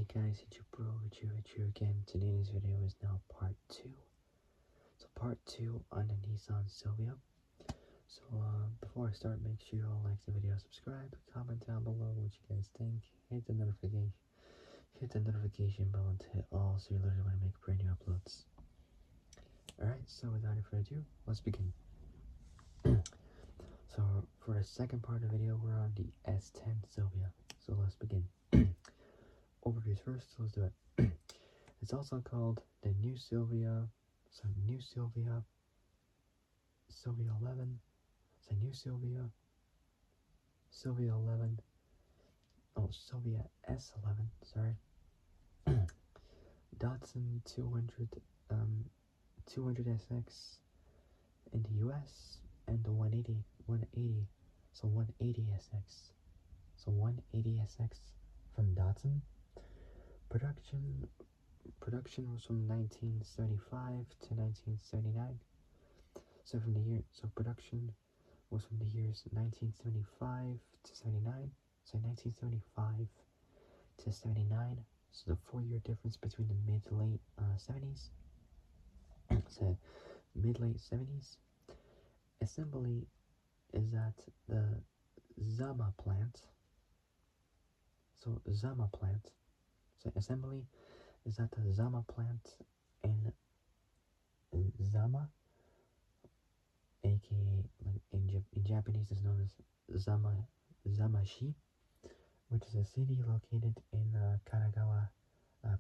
Hey guys, it's your bro, Richard again. Today's video is now part 2. So part 2 on the Nissan Silvia. So before I start, make sure you all like the video, subscribe, comment down below what you guys think, hit the notification bell to hit all so you literally when I make brand new uploads. Alright, so without any further ado, let's begin. So for the second part of the video, we're on the S10 Silvia. So let's begin. Overviews first, so let's do it. It's also called the New Silvia, so New Silvia, Silvia 11, so New Silvia, Silvia 11, oh, Silvia S11, sorry, Datsun 200SX in the US, and the 180, so 180SX, so 180SX from Datsun. Production was from 1975 to 1979. So production was from the years 1975 to 79. So 1975 to 79. So the 4-year difference between the mid to late 70s. So mid-late 70s. Assembly is at the Zama plant. So Zama plant. So assembly is at the Zama plant in Zama, A.K.A. in Japanese is known as Zamashi, which is a city located in Kanagawa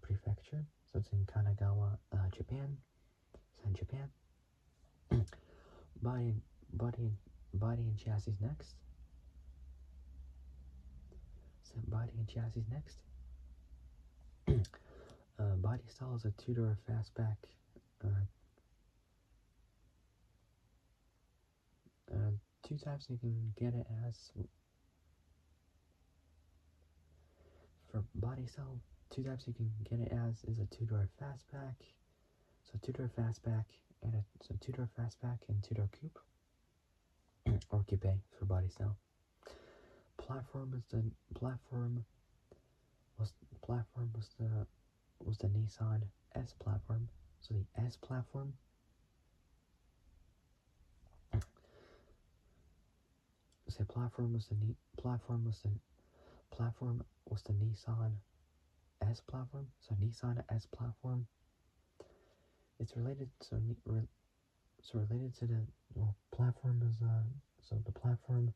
Prefecture. So it's in Kanagawa, Japan. It's in Japan. Body and chassis next. So body and chassis next. Body style is a two-door fastback. Two types you can get it as. For body style, two types you can get it as is a two-door fastback. So two-door fastback and two-door fastback and two-door coupe, or coupe for body style. Platform was the Nissan S platform. So the S platform. So platform was the Nissan S platform. So Nissan S platform. It's related related to the platform is so the platform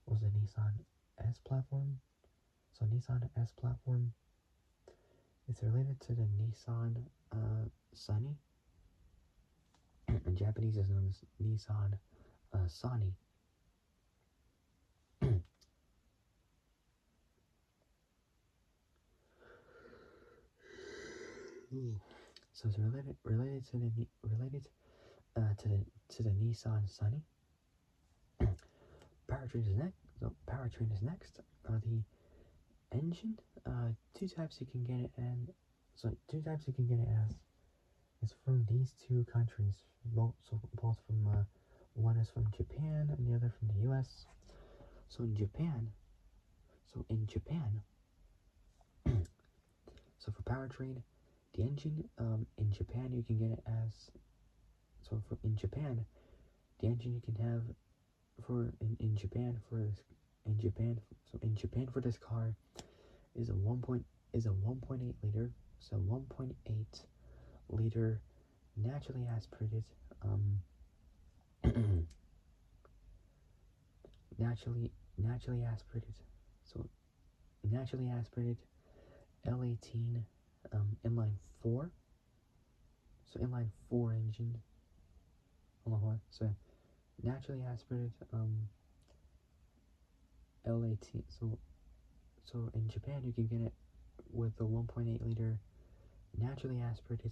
was the Nissan S platform. So Nissan S platform. It's related to the Nissan Sunny. In Japanese is known as Nissan Sunny. So it's related to the Nissan Sunny. Powertrain is next. So powertrain is next. The engine. Two types you can get it as. It's from these two countries. Both from one is from Japan and the other from the U.S. So in Japan. So for powertrain, the engine in Japan you can get it as. So in Japan, the engine you can have in Japan for this car is a 1.8 liter. So 1.8 liter naturally aspirated naturally aspirated. So naturally aspirated L18 inline 4. So inline 4 engine. So naturally aspirated L18. So in Japan you can get it with the 1.8 liter naturally aspirated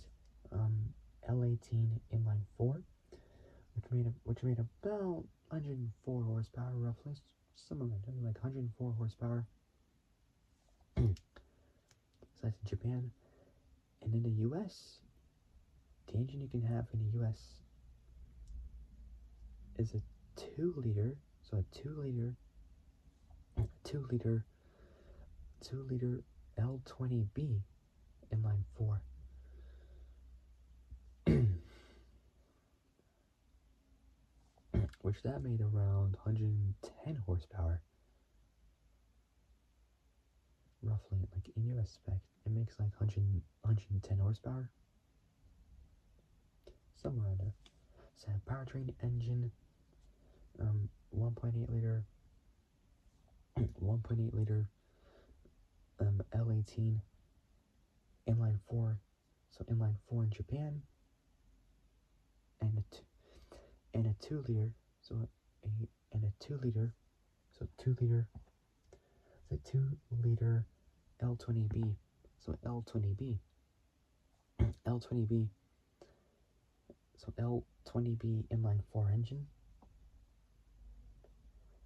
L18 inline 4, which made about 104 horsepower roughly, somewhere like 104 horsepower. So that's in Japan. And in the US, the engine you can have in the US is a 2 liter. So a 2 liter L20B inline 4, which that made around 110 horsepower, roughly. Like in US spec, it makes like 110 horsepower, somewhere around there. So powertrain engine, 1.8 liter, 1.8 liter, L18 inline 4, so inline 4 in Japan, and a 2 liter, so a 2 liter, so 2 liter, the 2 liter L20B, so L20B, L20B, so L20B inline 4 engine.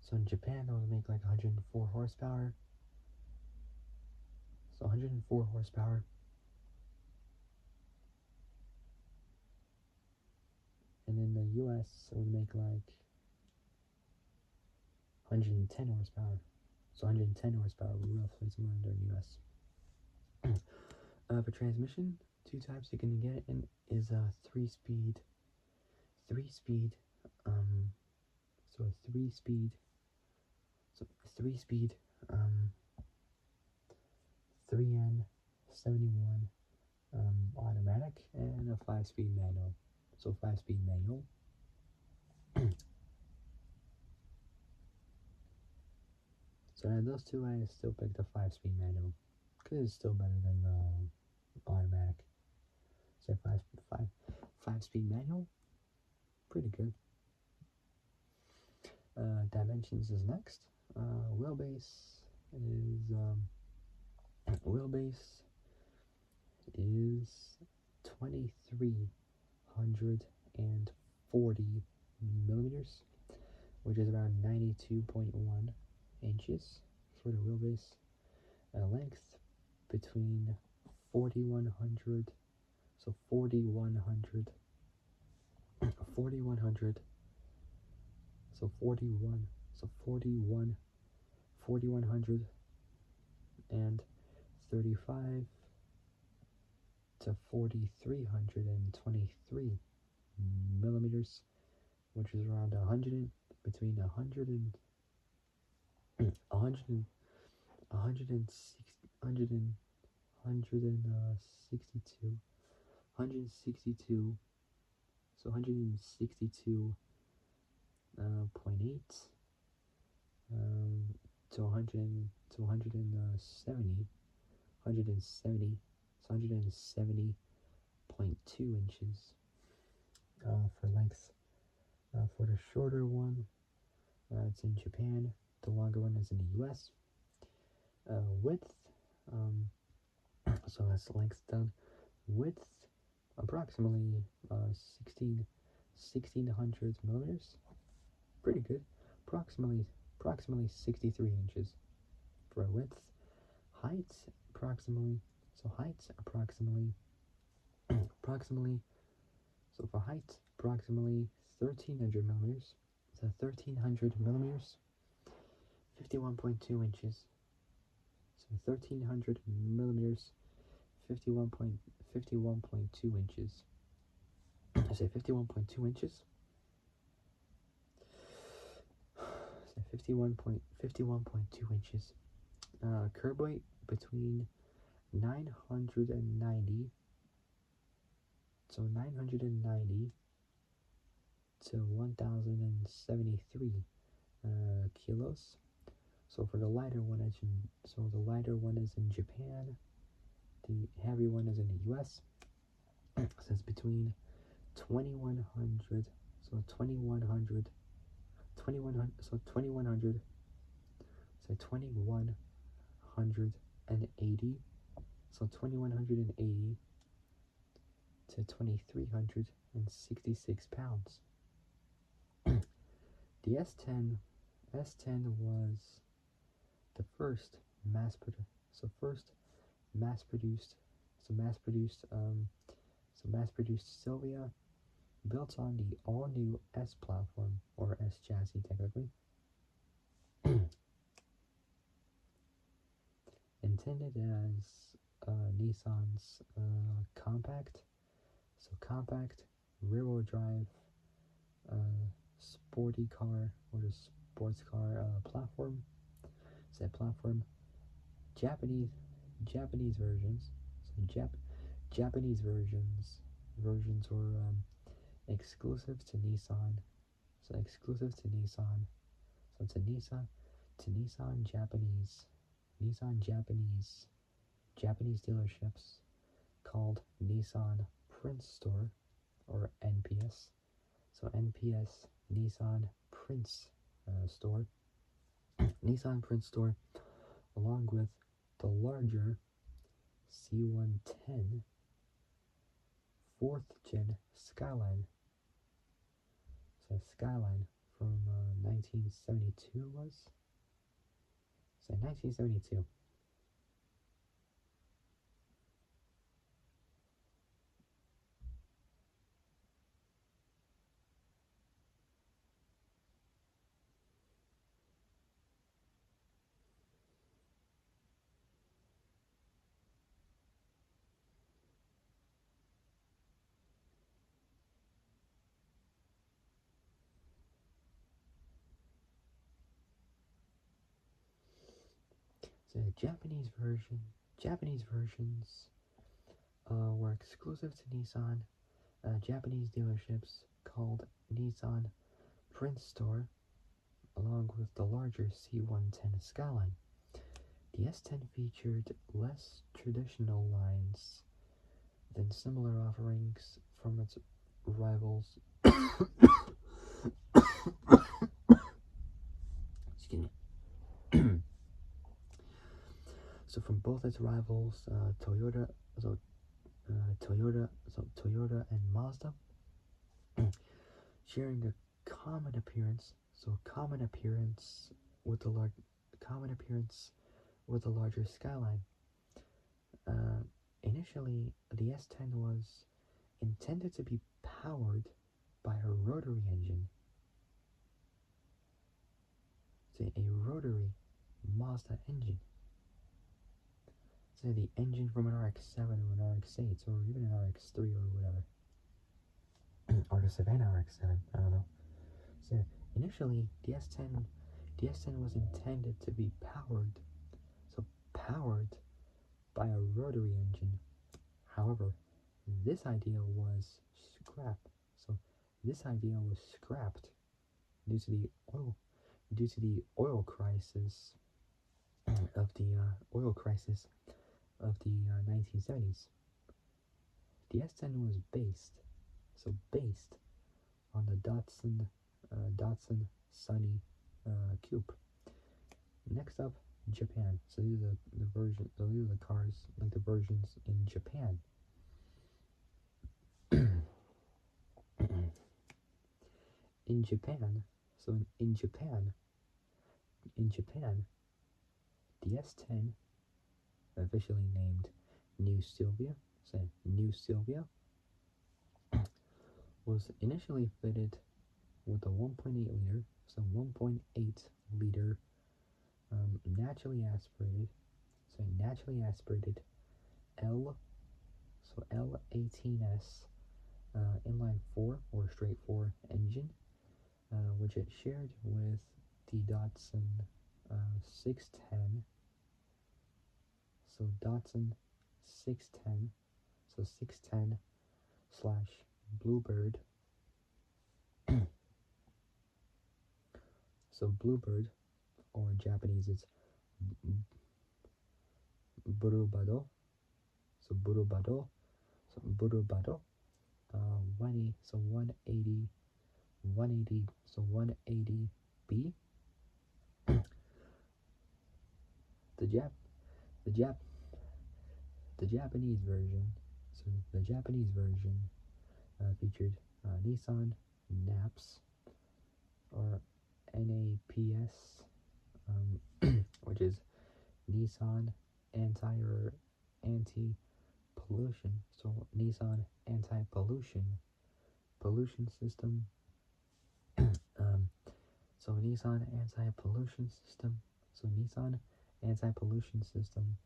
So in Japan, it would make like 104 horsepower. So 104 horsepower. And in the US, it would make like 110 horsepower. So 110 horsepower would roughly somewhere under in the US. For transmission, two types you can get it in is a three-speed, so a three-speed, 3N71 automatic, and a 5-speed manual. So 5-speed manual. So out of those two, I still picked the 5-speed manual because it's still better than automatic. So 5-speed manual, pretty good. Dimensions is next. Wheelbase is 2340 millimeters, which is around 92.1 inches for the wheelbase. Length between 4100, so 4100, so 4100 and 35 to 4323 millimeters, which is around 100, between 100 and 100 162, so 162.8 to 100 to 170, so 170.2 inches for length. For the shorter one, it's in Japan. The longer one is in the US. Width, so that's length done. Width, approximately 1600 millimeters. Pretty good. Approximately 63 inches for width. Height, approximately, so for height, approximately 1300 millimeters. So 1300 millimeters, 51.2 inches. So 1300 millimeters, 51.2 inches. I say 51.2 inches. So 51.2 inches. Curb weight between 990, so 990 to 1073 kilos. So for the lighter one, the lighter one is in Japan. The heavy one is in the US. So it's between 2100, so 2100, so 2100, so 2180, so 2180 to 2366 pounds. The S10 was the first mass-produced Silvia, built on the all-new S platform, or S chassis technically. And intended as Nissan's compact, so compact, rear-wheel drive, sporty car or the sports car platform. Said platform. Japanese versions. So Japanese versions were exclusive to Nissan. So exclusive to Nissan. So to Nissan Japanese dealerships called Nissan Prince Store or NPS. So NPS Nissan Prince Store. Nissan Prince Store along with the larger C110 4th gen Skyline. So Skyline from 1972 was? So 1972. So Japanese versions were exclusive to Nissan. Japanese dealerships called Nissan Prince Store, along with the larger C110 Skyline. The S10 featured less traditional lines than similar offerings from its rivals. Excuse me. So from both its rivals, Toyota and Mazda, sharing a common appearance. So common appearance with the larger Skyline. Initially, the S10 was intended to be powered by a rotary engine. So a rotary Mazda engine. So the engine from an RX-7 or an RX-8 or even an RX-3 or whatever. Or the Savannah RX-7, I don't know. So initially, the S10 was intended to be powered by a rotary engine. However, this idea was scrapped. So this idea was scrapped due to the oil crisis of the 1970s. The S10 was based on the Datsun Sunny Coupe. Next up, Japan. So these are the cars, like the versions in Japan. In Japan, the S10, officially named New Silvia, was initially fitted with a 1.8 liter, naturally aspirated L18S inline 4 or straight 4 engine, which it shared with the Datsun 610. So Datsun 610, so 610 slash Bluebird. So Bluebird, or in Japanese it's Burubado. So Burubado. 180. So 180B. The Japanese version. So the Japanese version featured Nissan NAPS or NAPS, which is Nissan anti-pollution. So Nissan anti-pollution system. So Nissan anti-pollution system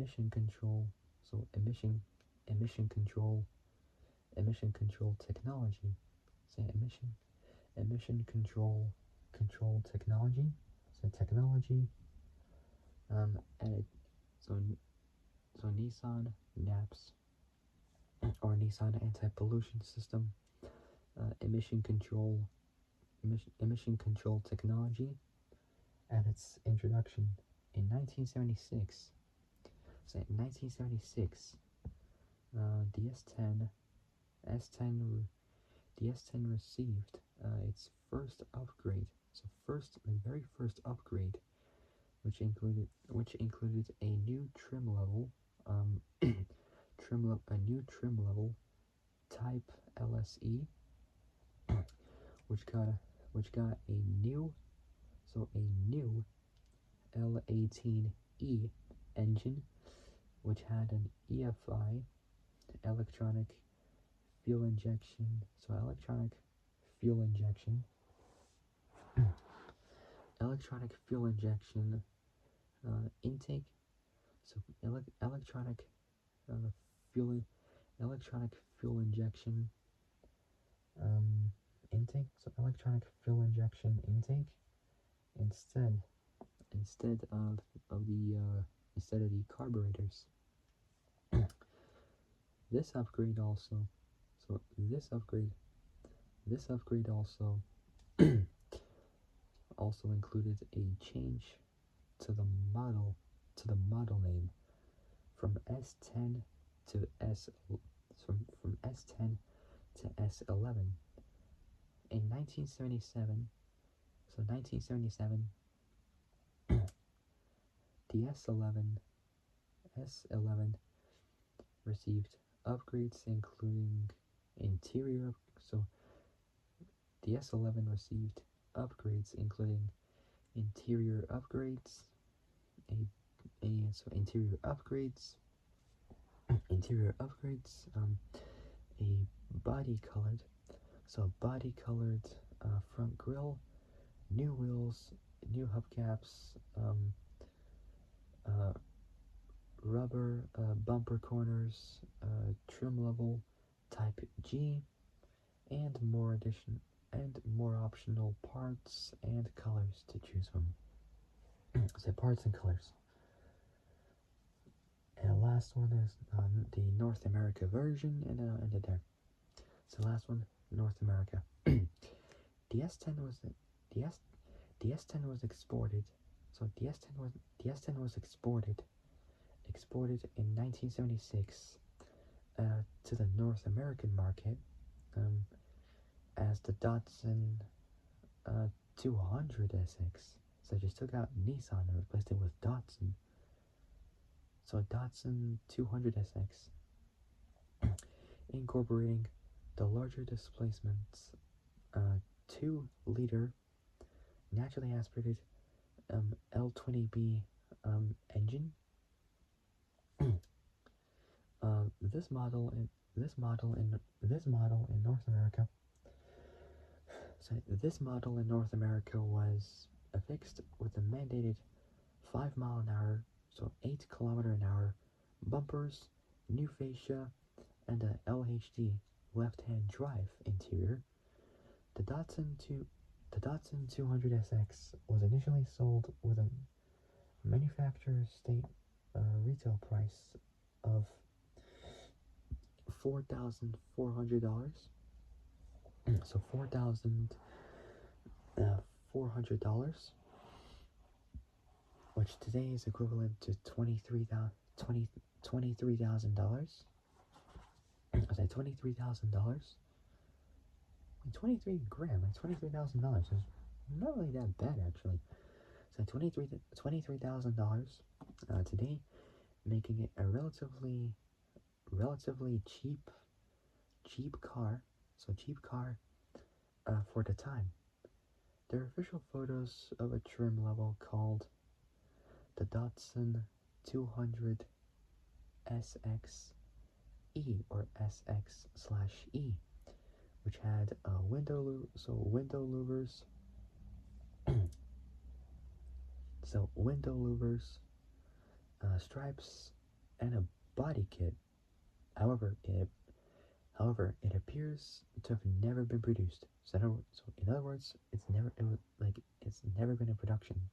emission control, so emission control technology. Say emission control technology. So technology. And so Nissan NAPS or Nissan anti-pollution system, emission control technology at its introduction in 1976. So in 1976, the S10 the S10 received its first upgrade. So the very first upgrade, which included a new trim level, a new trim level, Type LSE, which got a new L18E engine, which had an EFI, electronic fuel injection. So electronic fuel injection intake. So electronic fuel injection intake. So electronic fuel injection intake instead of the carburetors. This upgrade also also included a change to the model name from S10 to from S10 to S11 in 1977. So 1977, the S11 received upgrades including interior. So the S11 received upgrades including interior upgrades, a body colored front grille, new wheels, new hubcaps, rubber bumper corners, trim level Type G, and more optional parts and colors to choose from. So parts and colors. And the last one is the North America version, and I'll end it there. So last one, North America. The S10 was exported. So the S10 was exported in 1976 to the North American market as the Datsun 200 SX. So just took out Nissan and replaced it with Datsun. So Datsun 200 SX, incorporating the larger displacements, 2-liter naturally aspirated L20B engine. This model in North America. So this model in North America was affixed with a mandated 5 mile an hour, so 8 kilometer an hour bumpers, new fascia, and a LHD left-hand drive interior. The Datsun 200 SX was initially sold with a manufacturer's state retail price of $4,400. So $4,400, which today is equivalent to $23,000. I say $23,000. 23 grand, like $23,000 is not really that bad actually. So $23,000 today, making it a relatively cheap car. So cheap car for the time. There are official photos of a trim level called the Datsun 200 SX-E or SX/E, which had window louvers, stripes, and a body kit. However, it appears to have never been produced. So in other words, it's never been in production.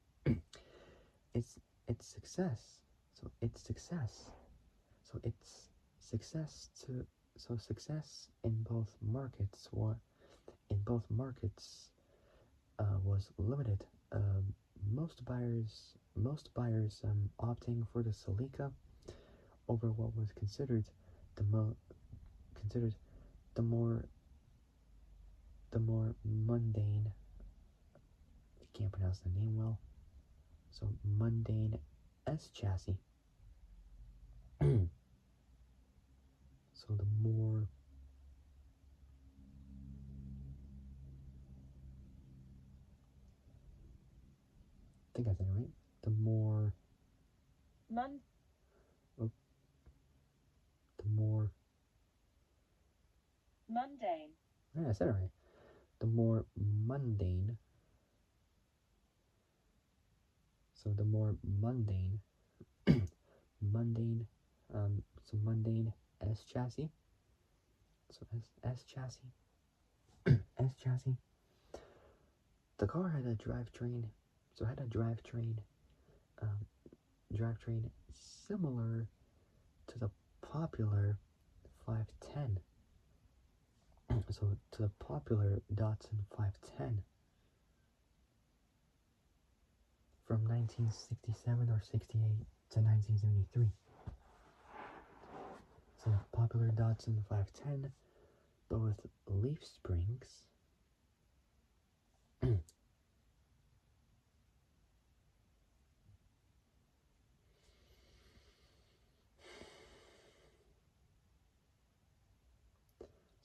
it's its success. So its success. So its success to so success in both markets was limited. Most buyers opting for the Celica over what was considered the more mundane. I can't pronounce the name well. So mundane S chassis. So the more I think I said it right. The more oh, the more mundane. Yeah, I said it right. The more mundane. So the more mundane mundane mundane S chassis. So S chassis. S chassis. The car had a drivetrain. So it had a drivetrain similar to the popular 510. So to the popular Datsun 510 from 1967 or 68 to 1973. So popular Datsun 510, but with leaf springs.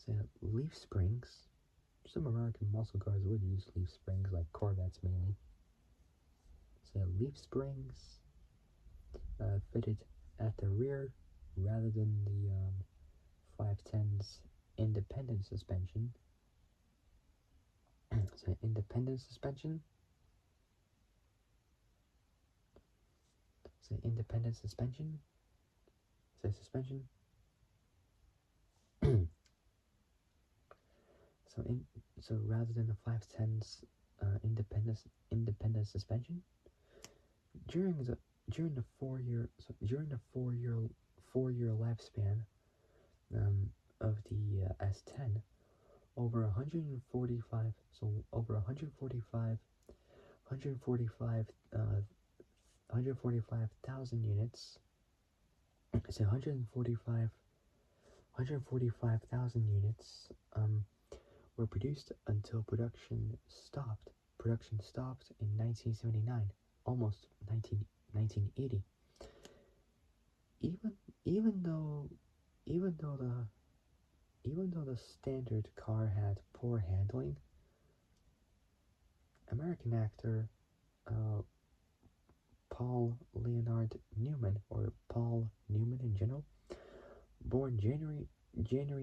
So leaf springs. Some American muscle cars would use leaf springs, like Corvettes mainly. So leaf springs fitted at the rear rather than the 510's independent suspension. So independent suspension. So independent suspension. Say suspension. So rather than the 510's independent suspension, during the 4-year lifespan of the S10, over 145 so over 145,000 units. So 145,000 units were produced until production stopped. Production stopped in 1979, almost 1980. Even though the standard car had poor handling, American actor Paul Leonard Newman, or Paul Newman in general, born January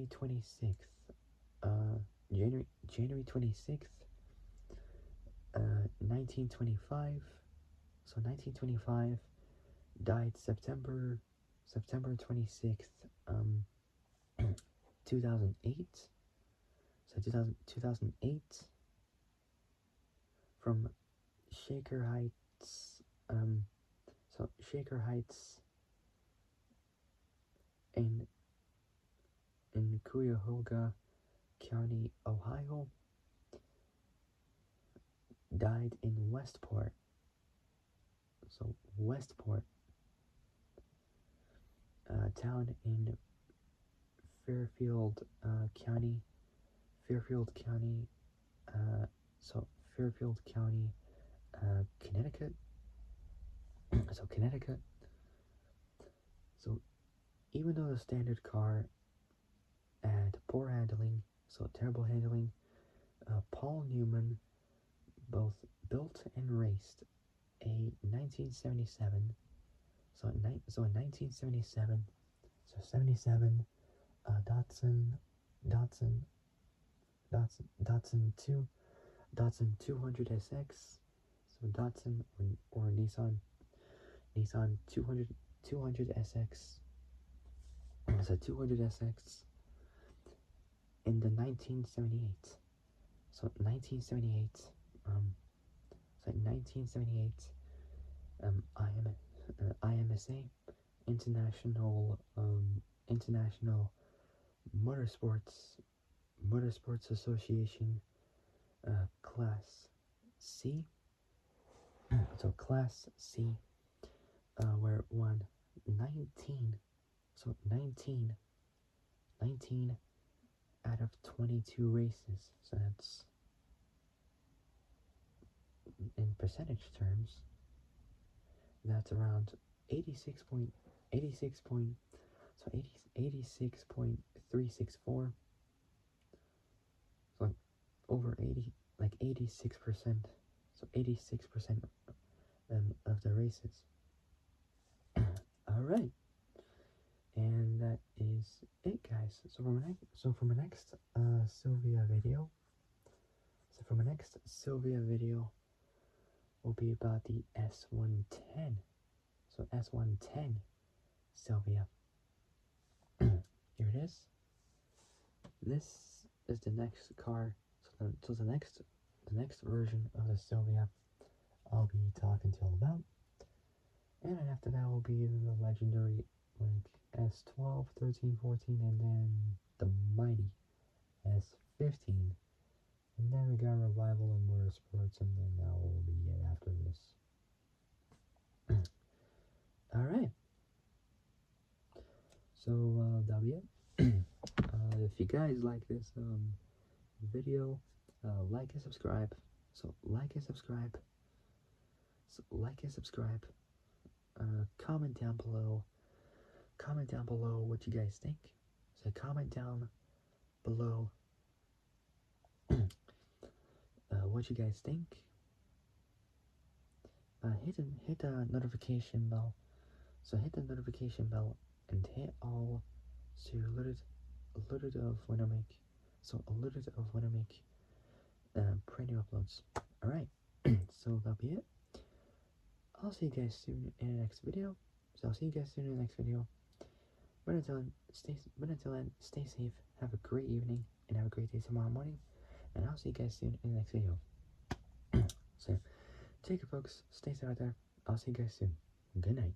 26th, January 26th, 1925. So 1925, died September 26th, 2008. So 2008, from Shaker Heights. So Shaker Heights in Cuyahoga County, Ohio. Died in Westport. So Westport, town in Fairfield County. Fairfield County. So Fairfield County, Connecticut. So Connecticut. So even though the standard car had poor handling, so terrible handling, Paul Newman both built and raced a 1977. So in 1977, so 77 Datsun 200 SX. So Datsun or Nissan 200 SX It's a 200SX in the 1978. So 1978, so 1978, IMSA, International Motorsports Association, Class C. So Class C, where it won 19, so 19 out of 22 races. So that's, in percentage terms, that's around 86.364. So like over 80, like 86%. So 86% of the races. All right, and that is it, guys. So for my next Silvia video. So for my next Silvia video will be about the S110. So S110 Silvia. Here it is. This is the next car. So the next version of the Silvia I'll be talking to you all about. And then after that will be the legendary like S12, 13, 14, and then the mighty S15. And then we got Revival and Motorsports, and then that will be it after this. Alright. So, that'll be it. If you guys like this video, like and subscribe. So, like and subscribe. Comment down below. Comment down below what you guys think. So, comment down below what you guys think. Hit the notification bell. So hit the notification bell and hit all, so you're alerted of when I make. So alerted of when I make brand new uploads. All right. So that'll be it. I'll see you guys soon in the next video. But until then, stay safe. Have a great evening and have a great day tomorrow morning. And I'll see you guys soon in the next video. So take care, folks. Stay safe out there. I'll see you guys soon. Good night.